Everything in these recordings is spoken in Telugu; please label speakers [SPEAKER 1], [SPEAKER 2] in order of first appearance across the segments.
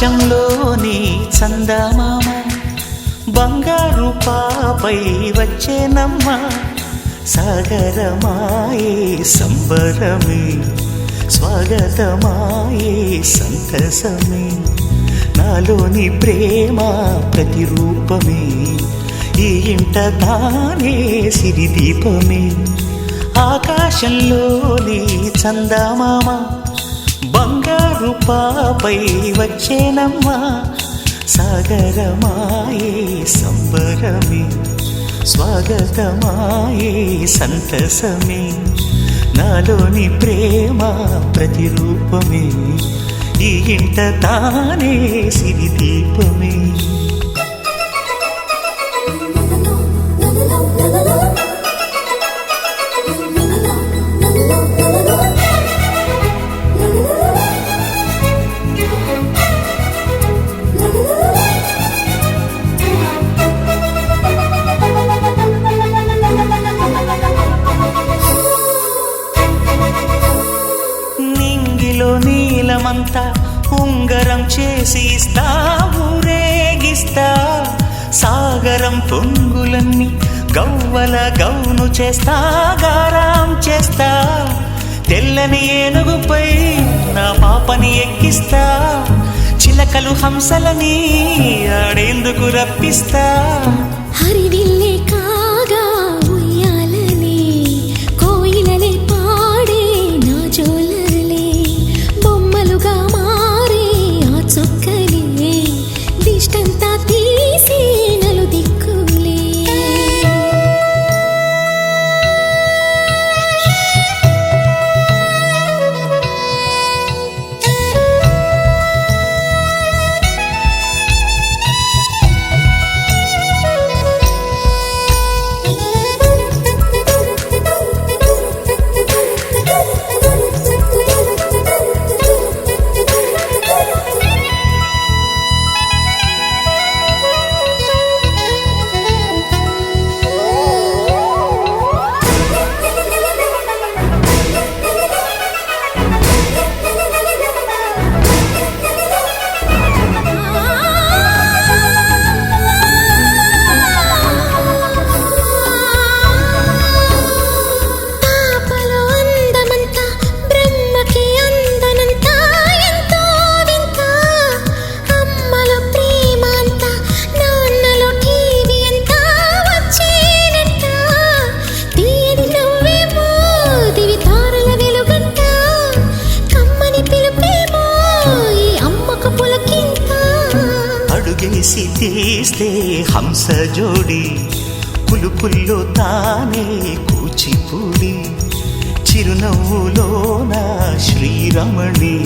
[SPEAKER 1] ఆకాశంలోని చందమామ బంగారు పాపై వచ్చేనమ్మ సాగరమాయే సంబరమే స్వాగతమాయే సంతసమే నాలోని ప్రేమ ప్రతిరూపమే ఈ ఇంట తానే సిరిదీపమే ఆకాశంలోని చందమామ బంగారు పాపై వచ్చేనమ్మా సాగరమాయే సంబరమే స్వాగతమాయే సంతసమే నాలోని ప్రేమ ప్రతిరూపమే ఈ ఇంట తానే సిరిదీపమే నీలమంతా ఉంగరం చేసి ఇస్తా ఊరేగిస్తా సాగరం పొంగులన్నీ గవ్వల గౌను చేస్తా గారాం చేస్తా తెల్లని ఏనుగుపై నా పాపని ఎక్కిస్తా చిలకలు హంసలని ఆడేందుకు రప్పిస్తా
[SPEAKER 2] హరివిల్లే కాగా ఉయ్యాలనే కోయిలనే పాడే నా జోలలే బొమ్మలుగా మారే ఆ చుక్కలే దిష్టంతా తీసి నలు దిక్కులే
[SPEAKER 1] అడుగేసి తీస్తే హంస జోడి పులుపుల్లో తానే కూచిపూడి చిరునవ్వులోన శ్రీరమణి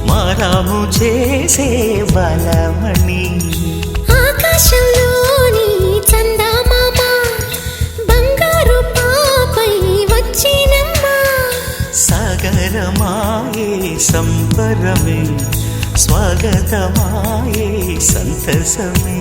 [SPEAKER 1] మారాము చేసే బలమణి
[SPEAKER 2] ఆకాశంలోని చందమామ బంగారు పాపై వచ్చినమ్మా
[SPEAKER 1] సాగరమాయే సంబరమే స్వాగతమాయే సంతసమే